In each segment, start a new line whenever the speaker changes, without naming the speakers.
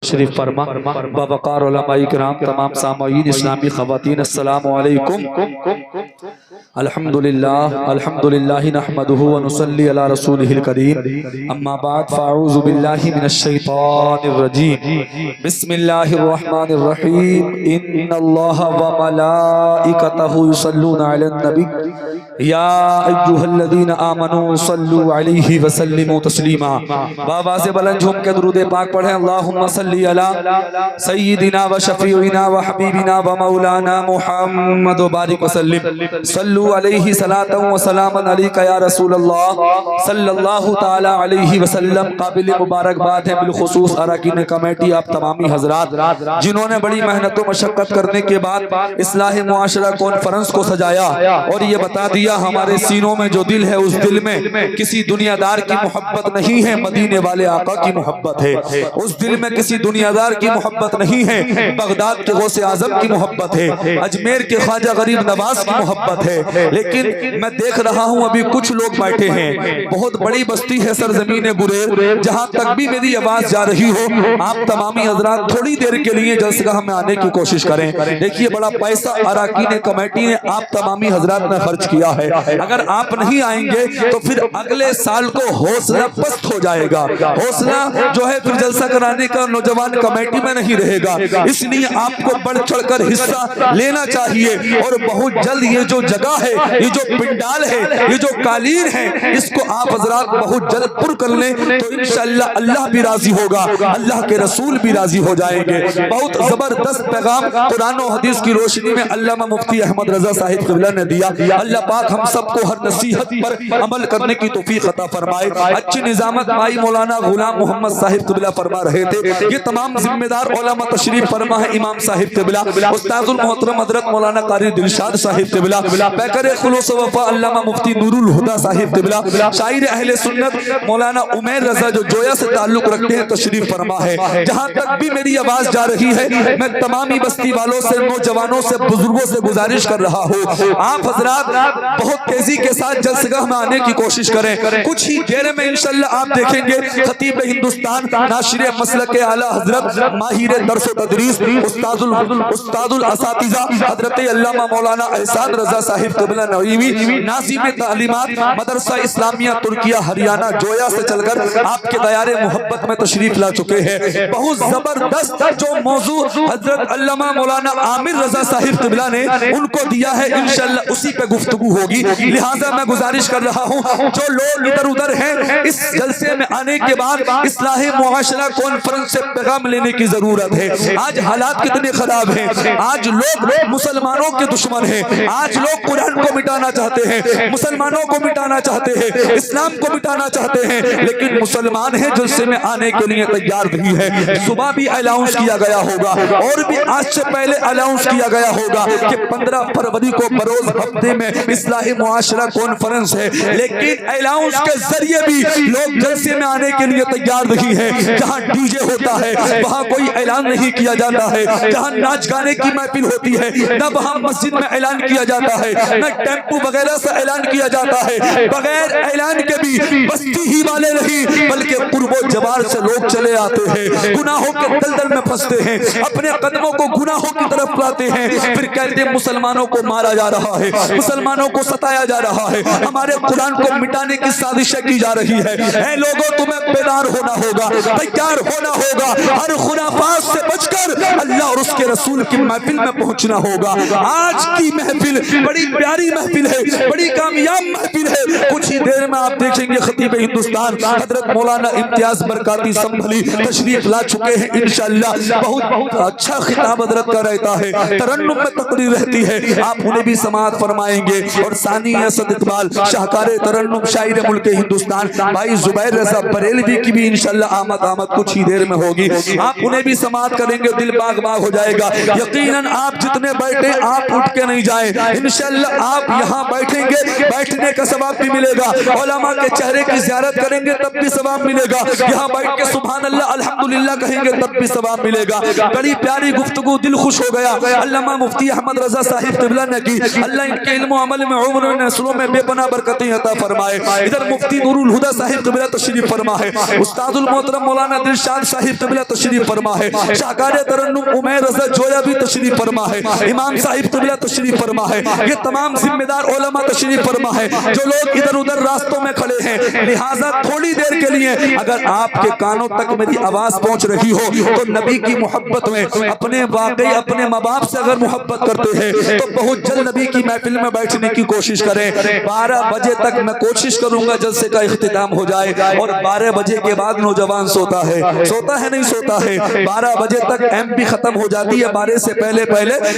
تشریف فرما بابقار علماء کرام تمام سامعین اسلامی خواتین السلام علیکم الحمدللہ نحمده ونصلی علی رسولہ الکریم اما بعد فاعوذ باللہ من الشیطان الرجیم بسم اللہ الرحمن الرحیم ان اللہ وملائکتہ یصلون علی النبی یا ایہا الذین آمنوا صلوا علیہ وسلموا تسلیما بابا سے بلند جھوم کے درود پاک پڑھیں اللہم صلی علی سیدنا و شفیعنا و حبیبنا و مولانا محمد و بارک وسلم صلو علیہ صلاة و سلام علیکہ یا رسول اللہ صلی اللہ تعالی علیہ وسلم قابل مبارکباد ہیں بالخصوص اراکین کمیٹی آپ تمامی حضرات جنہوں نے بڑی محنت و مشقت کرنے کے بعد اصلاح معاشرہ کانفرنس کو سجایا اور یہ بتا دیا ہمارے سینوں میں جو دل ہے اس دل میں کسی دنیا دار کی محبت نہیں ہے مدینے والے آقا کی محبت ہے اس دل میں کسی دنیا دار کی محبت نہیں ہے بغداد کے غوث اعظم کی محبت ہے اجمیر کے خواجہ غریب نواز کی محبت ہے لیکن میں دیکھ رہا ہوں ابھی کچھ لوگ بیٹھے ہیں بہت بڑی بستی ہے سرزمین بریر جہاں تک بھی میری آواز جا رہی ہو آپ تمامی حضرات تھوڑی دیر کے لیے جلسگاہ میں آنے کی کوشش کریں دیکھیے بڑا پیسہ اراکین کمیٹی نے آپ تمامی حضرات نے خرچ کیا ہے اگر آپ نہیں آئیں گے تو پھر اگلے سال کو حوصلہ پست ہو جائے گا حوصلہ جو ہے پھر جلسہ کرانے کا نوجوان کمیٹی میں نہیں رہے گا اس لیے آپ کو بڑھ چڑھ کر حصہ لینا چاہیے اور بہت جلد یہ جو جگہ ہے یہ جو پنڈال ہے یہ جو قالین ہے اس کو آپ حضرات بہت جلد پر کر لیں تو انشاءاللہ اللہ بھی راضی ہوگا اللہ کے رسول بھی راضی ہو جائیں گے بہت زبردست پیغام قرآن و حدیث کی روشنی میں علامہ مفتی احمد رضا صاحب قبلہ نے دیا اللہ پاک ہم سب کو ہر نصیحت پر عمل کرنے کی توفیق عطا فرمائے اچھی نظامت مائی مولانا غلام محمد صاحب قبلہ فرما رہے تھے یہ تمام ذمہ دار علماء تشریف فرما ہے امام صاحب قبلہ استاد المحترم حضرت مولانا قاری دلشاد صاحب قبلہ پیکر خلوص وفا علامہ مفتی نور الہدی صاحب قبلہ شاعر اہل سنت مولانا عمیر رضا جو جویا سے تعلق رکھتے ہیں تشریف فرما ہے جہاں تک بھی میری آواز جا رہی ہے میں تمامی بستی والوں سے نوجوانوں سے بزرگوں سے گزارش کر رہا ہوں آپ حضرات بہت تیزی کے ساتھ جلسگاہ میں آنے کی کوشش کریں کچھ ہی دیر میں انشاءاللہ آپ دیکھیں گے خطیب ہندوستان ناشر مسلک اعلیٰ حضرت ماہر درس و تدریس استاد الاساتذہ حضرت علامہ مولانا احسان رضا صاحب قبلہ نعیمی ناظم تعلیمات مدرسہ اسلامیہ ترکیہ ہریانہ جویا سے چل کر آپ کے دیار محبت میں تشریف لا چکے ہیں بہت زبردست جو موضوع حضرت علامہ مولانا عامر رضا صاحب قبلہ نے ان کو دیا ہے انشاءاللہ اسی پہ گفتگو ہوگی لہٰذا میں گزارش کر رہا ہوں جو لوگ ادھر ادھر ہیں اس جلسے میں آنے کے بعد اصلاح معاشرہ کانفرنس سے پیغام لینے کی ضرورت ہے آج حالات کتنے خراب ہیں آج لوگ مسلمانوں کے دشمن ہیں آج لوگ قرآن کو مٹانا چاہتے ہیں مسلمانوں کو مٹانا چاہتے ہیں اسلام کو مٹانا چاہتے ہیں لیکن مسلمان ہیں جلسے میں آنے کے لیے تیار نہیں ہے صبح بھی اعلانس کیا گیا ہوگا اور بھی آج سے پہلے اعلانس کیا گیا ہوگا کہ 15 فروری کو بروز ہفتے میں اصلاح معاشرہ کانفرنس ہے لیکن اعلانس کے ذریعے بھی لوگ جلسے میں آنے کے لیے تیار نہیں ہے جہاں ڈی جے ہوتا ہے وہاں کوئی اعلان نہیں کیا جاتا ہے جہاں ناچ گانے کی محفل ہوتی ہے نہ وہاں مسجد میں اعلان کیا جاتا ہے نہ ٹیمپو وغیرہ سے اعلان کیا جاتا ہے بغیر اعلان کے بھی بستی ہی والے نہیں بلکہ قرب و جوار سے لوگ چلے آتے ہیں گناہوں کے دلدل میں پھنستے ہیں اپنے قدموں کو گناہوں کی طرف لاتے ہیں پھر کہتے ہیں مسلمانوں کو مارا جا رہا ہے مسلمانوں کو ستایا جا رہا ہے ہمارے قرآن کو مٹانے کی سازشیں کی جا رہی ہے اے لوگوں تمہیں بیدار ہونا ہوگا تیار ہونا ہوگا ہر خرافات سے بچ کر اللہ اور اس کے رسول کی محفل میں پہنچنا ہوگا آج کی محفل بڑی پیاری محفل ہے بڑی کامیاب محفل ہے کچھ ہی دیر میں آپ دیکھیں گے خطیب ہندوستان حضرت مولانا امتیاز برکاتی سنبھلی تشریف لا چکے ہیں انشاءاللہ بہت اچھا خطاب حضرت کا رہتا ہے ترنم میں تقریر رہتی ہے آپ انہیں بھی سماعت فرمائیں گے اور ثانی اسد اقبال شاہکار ترنم شاعر ملک ہندوستان بھائی زبیر رضا بریلوی کی بھی انشاءاللہ آمد کچھ ہی دیر میں ہوگی آپ انہیں بھی سماعت کریں گے دل باغ باغ ہو جائے گا یقیناً آپ جتنے بیٹھے آپ اٹھ کے نہیں جائیں انشاءاللہ آپ یہاں بیٹھیں گے بیٹھنے کا ثواب بھی ملے گا علماء کے چہرے کی زیارت کریں گے تب بھی ثواب ملے گا یہاں بیٹھ کے سبحان اللہ الحمدللہ کہیں گے تب بھی ثواب ملے گا بڑی پیاری گفتگو دل خوش ہو گیا علامہ مفتی احمد رضا صاحب قبلہ نے کی اللہ ان کے علم و عمل میں عمر نسلوں میں بے پناہ برکتیں عطا فرمائے. ادھر مفتی نور الہدیٰ صاحب قبلہ تشریف فرما ہے, استاد المحترم مولانا دلشاد صاحب قبلہ تشریف فرما ہے, شاہکار ترنم عمیر رضا جویا بھی تشریف فرما ہے, امام صاحب قبلہ تشریف فرما ہے. یہ تمام ذمہ دار علماء تشریف فرما ہے. جو لوگ ادھر ادھر راستوں میں کھڑے ہیں, لہٰذا تھوڑی دیر کے لیے اگر آپ کے کانوں تک میری آواز پہنچ رہی ہو تو نبی کی محبت میں اپنے واقعی اپنے ماں باپ سے اگر محبت کرتے ہیں تو بہت جلد نبی کی محفل میں بیٹھنے کی کوشش کریں. 12 بجے تک میں کوشش کروں گا جلسے کا اختتام ہو جائے, اور 12 بجے کے بعد نوجوان سوتا ہے نہیں سوتا ہے. 12 بجے تک ایم پی ختم ہو جاتی ہے, 12 سے پہلے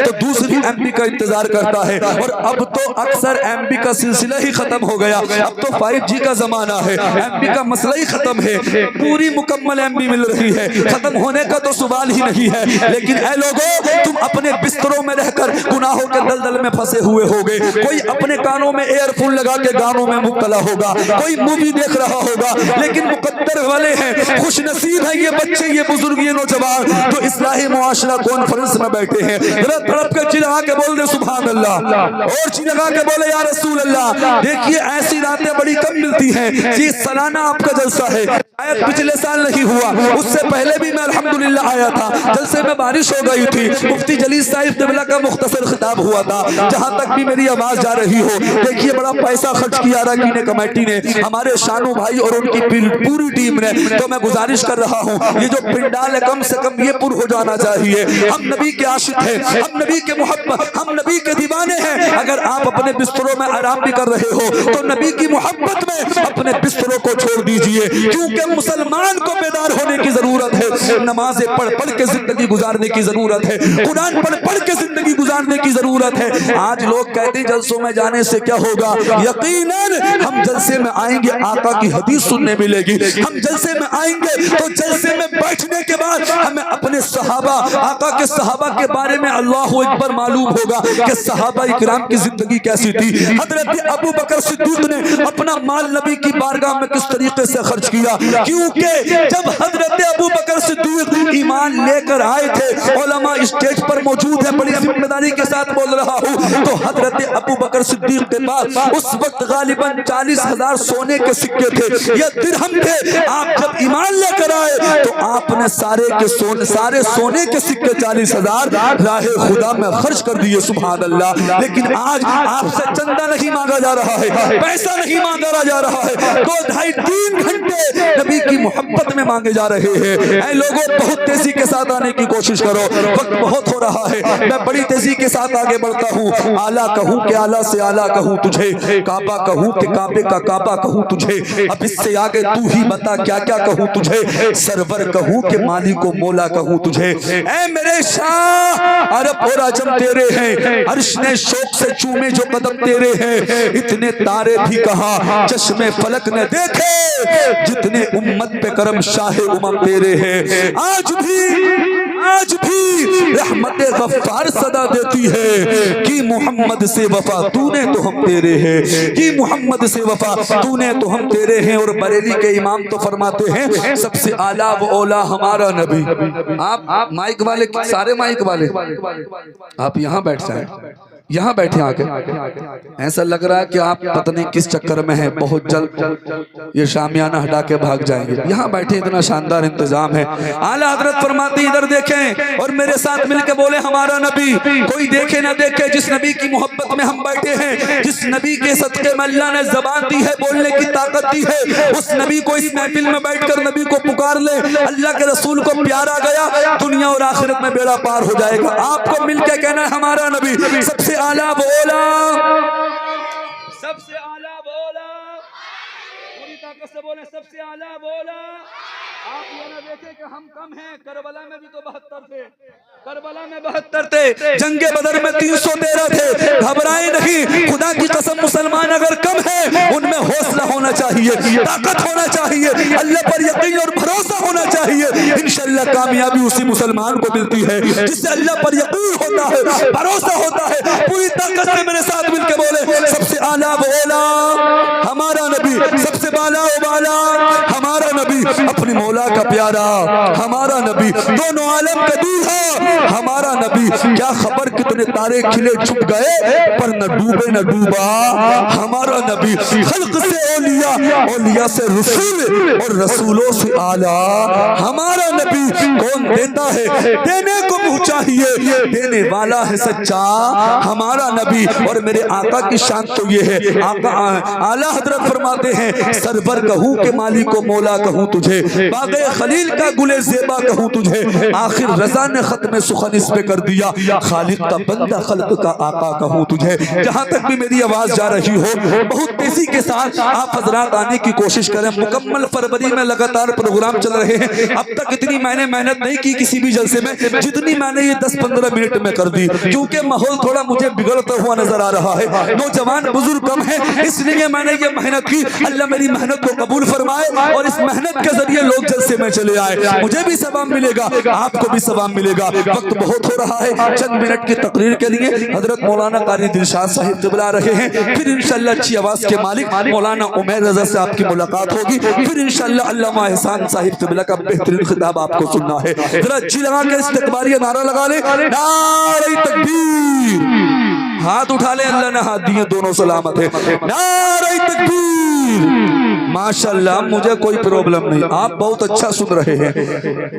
تو دوسری ایم پی کا انتظار کرتا ہے. اور اب تو اکثر ایم پی کا سلسلہ ہی ختم ہو گیا, اب تو 5G کا زمانہ ہے, ایم پی کا مسئلہ ہی ختم ہے, پوری مکمل ایم پی مل رہی ہے, ختم ہونے کا تو سوال ہی نہیں ہے. لیکن اے لوگوں, تم اپنے بستروں میں رہ کر گناہوں کے دلدل میں پھنسے ہوئے ہوگے. کوئی اپنے کانوں میں ایئر فون لگا کے گانوں میں مبتلا ہوگا, کوئی مووی دیکھ رہا ہوگا, لیکن مقدر والے ہیں, خوش نصیب ہیں یہ بچے, یہ بزرگ, یہ نوجوان جو اصلاحی معاشرہ کانفرنس میں بیٹھے ہیں. ذرا تڑپ کے چلگا کے بول دے سبحان اللہ, اور چلگا کے بولے یا رسول اللہ. دیکھیے ایسی راتیں بڑی کم ملتی ہیں. یہ سالانہ آپ کا جلسہ ہے, شاید پچھلے سال نہیں ہوا, اس سے پہلے بھی میں الحمدللہ آیا تھا, جلسے میں بارش ہو گئی تھی, مفتی جلیل صاحب قبلہ کا مختصر خطاب ہوا تھا. جہاں تک بھی میری آواز جا رہی ہو, دیکھیے بڑا پیسہ خرچ کیا اراکین کمیٹی نے, ہمارے شانو بھائی اور ان کی پوری ٹیم نے. تو میں گزارش کر رہا ہوں, یہ جو پنڈال ہے کم سے کم یہ پر ہو جانا چاہیے. ہم نبی کے عاشق ہیں, ہم نبی کے محبت, ہم نبی کے دیوانے ہیں. اگر آپ اپنے بستروں میں آرام بھی کر رہے ہو تو نبی کی محبت میں اپنے بستروں کو چھوڑ دیجئے, کیونکہ مسلمان کو بیدار ہونے کی ضرورت ہے, نمازیں پڑھ پڑھ کے زندگی گزارنے کی ضرورت ہے, قرآن پڑھ پڑھ کے زندگی گزارنے کی ضرورت ہے. آج لوگ کہتے ہیں جلسوں میں جانے سے کیا ہوگا, یقیناً ہم جلسے میں آئیں گے آقا کی حدیث سننے ملے گی. ہم جلسے میں آئیں گے تو جلسے میں بیٹھنے کے بعد ہمیں اپنے صحابہ, آقا کے صحابہ کے بارے میں اللہ اکبر معلوم ہوگا کہ صحابہ اکرام کی زندگی کیسی تھی. حضرت ابو بکر صدیق نے اپنا مال نبی کی بارگاہ میں کس طریقے سے خرچ کیا, کیونکہ جب حضرت ابو بکر صدیق ایمان لے کر آئے تھے, علماء اسٹیج پر موجود ہیں, بڑی ذمہ داری کے ساتھ بول رہا ہوں, تو حضرت ابو بکر صدیق کے پاس اس وقت غالباً 40,000 سونے کے سکے تھے یا درہم تھے. آپ جب ایمان لے کر آئے تو آپ نے سارے سونے کے سکے 40,000 راہ خدا میں خرچ کر دیے, سبحان اللہ. لیکن آج آپ سے چندہ نہیں مانگا جا رہا ہے, پیسہ نہیں مانگا جا رہا ہے, 2 ڈھائی 3 گھنٹے نبی کی محبت میں مانگے جا رہے ہیں. اے لوگوں, بہت تیزی کے ساتھ آنے کی کوشش کرو, وقت بہت ہو رہا ہے, میں بڑی تیزی کے ساتھ آگے بڑھتا ہوں. اعلیٰ کہوں کہ اعلیٰ سے اعلیٰ کہوں تجھے, کعبہ کہوں کہ کعبے کا کعبہ کہوں تجھے, اب اس سے آگے تو ہی بتا کیا کیا کہوں تجھے, سرور کہوں کہ مالک و مولا کہوں تجھے. اے میرے شاہ, عرب اور عجم تیرے ہیں, عرش نے شوق سے چومے جو قدم تیرے ہیں. اتنے تارے بھی کہا چشم فلک نے دیکھے, جتنے امت پہ کرم شاہ امم تیرے ہیں. آج بھی رحمت غفار صدا دیتی ہے کہ محمد سے وفا تو نے تو ہم تیرے ہیں, کہ محمد سے وفا تو نے تو ہم تیرے ہیں. اور بریلی کے امام تو فرماتے ہیں سب سے اعلیٰ و اولا ہمارا نبی. آپ مائک والے, سارے مائک والے آپ یہاں بیٹھ جائیں, یہاں بیٹھے آ کے. ایسا لگ رہا ہے کہ آپ پتہ نہیں کس چکر میں ہیں, بہت جلد یہ شامیانہ ہٹا کے بھاگ جائیں گے. یہاں بیٹھے, اتنا شاندار انتظام ہے. اعلیٰ حضرت فرماتے ہیں ادھر دیکھیں اور میرے ساتھ مل کے بولے ہمارا نبی. کوئی دیکھے نہ دیکھے, جس نبی کی محبت میں ہم بیٹھے ہیں, جس نبی کے صدقے میں اللہ نے زبان دی ہے, بولنے کی طاقت دی ہے, اس نبی کو اس محفل میں بیٹھ کر نبی کو پکار لے. اللہ کے رسول کو پیارا گیا, دنیا اور آخرت میں بیڑا پار ہو جائے گا. آپ کو مل کے کہنا ہے ہمارا نبی سب سے اعلیٰ بولا, سب سے اعلیٰ بولا, پوری طاقت سے بولیں سب سے اعلیٰ بولا. آپ یہ نہ دیکھیں کہ ہم کم ہیں, کربلا میں بھی تو 72 تھے, کربلا میں 72 تھے, جنگ بدر میں 313 تھے. گھبرائیں نہیں, خدا کی قسم مسلمان اگر کم ہیں ان میں حوصلہ ہونا چاہیے, طاقت ہونا چاہیے, اللہ پر یقین اور بھروسہ ہونا چاہیے. انشاءاللہ کامیابی اسی مسلمان کو ملتی ہے جس سے اللہ پر یقین ہوتا ہے, بھروسہ ہوتا ہے. پوری طاقت سے میرے ساتھ مل کے بولے سب سے اعلیٰ و اولا ہمارا نبی, سب سے بالا و بالا ہمارا نبی. اپنی مولا کا پیارا ہمارا نبی، دونوں عالم کا دولہا ہمارا نبی، کیا خبر کتنے تارے کھلے چھپ گئے پر نہ ڈوبے نہ ڈوبا ہمارا نبی، خلق سے اولیاء، اولیاء سے رسول اور رسولوں سے اعلیٰ ہمارا نبی۔ کون دیتا ہے؟ دینے کو منہ چاہیے، دینے والا ہے سچا ہمارا نبی۔ اور میرے آقا کی شان تو یہ ہے، آقا اعلیٰ حضرت فرماتے ہیں سرور کہوں کہ مالک و مولا کہوں تجھے، باغ خلیل کا گل زیبا کہوں تجھے، آخر رضا نے ختم سخن اس پہ کر دیا، خالق کا بندہ خلق کا آقا کہوں تجھے۔ جہاں تک بھی میری آواز جا رہی ہو بہت تیزی کے ساتھ آپ حضرات آنے کی کوشش کریں۔ مکمل فروری میں لگاتار پروگرام چل رہے ہیں، اب تک اتنی میں نے محنت نہیں کی کسی بھی جلسے میں جتنی میں نے یہ 10-15 منٹ میں کر دی، کیونکہ ماحول تھوڑا مجھے بگڑتا ہوا نظر آ رہا ہے، نوجوان بزرگ کم ہیں، اس لیے میں نے یہ محنت کی۔ اللہ میری محنت کو قبول فرمائے اور اس محنت کے ذریعے لوگ جلسے میں چلے آئے، مجھے بھی ثواب ملے گا، آپ کو بھی ثواب ملے گا۔ وقت بہت ہو رہا ہے، چند منٹ کی تقریر کے لیے حضرت مولانا قاری دلشاد صاحب قبلہ آ رہے ہیں، پھر انشاءاللہ اچھی آواز کے مالک مولانا عمیر رضا سے آپ کی ملاقات ہوگی، پھر انشاءاللہ علامہ احسان صاحب قبلہ کا بہترین خطاب آپ کو سننا ہے۔ ذرا جی لگا کے استقبالیہ نعرہ لگا لے، نعرہ تکبیر، ہاتھ اٹھا لے، اللہ نے ہاتھ دیے دونوں سلامت ہے، نعرہ تکبیر۔ ماشاءاللہ مجھے کوئی پرابلم نہیں، آپ بہت اچھا سن رہے ہیں،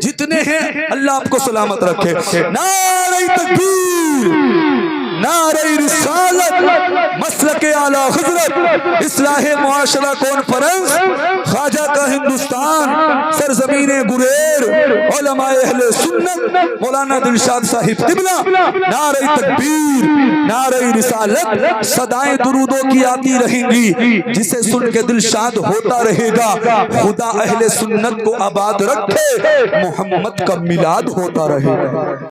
جتنے ہیں اللہ آپ کو سلامت رکھے۔ نعرہ تکبیر، نعرہ رسالت، مسلک اعلیٰ حضرت، اصلاح معاشرہ کانفرنس، خواجہ کا ہندوستان، سرزمین گریر، علماء اہل سنت، مولانا دلشاد صاحب قبلہ، نعرہ تکبیر، نعرہ رسالت، صدائیں درودوں کی آتی رہیں گی، جسے سن کے دل شاد ہوتا رہے گا۔ خدا اہل سنت کو آباد رکھے، محمد کا میلاد ہوتا رہے گا۔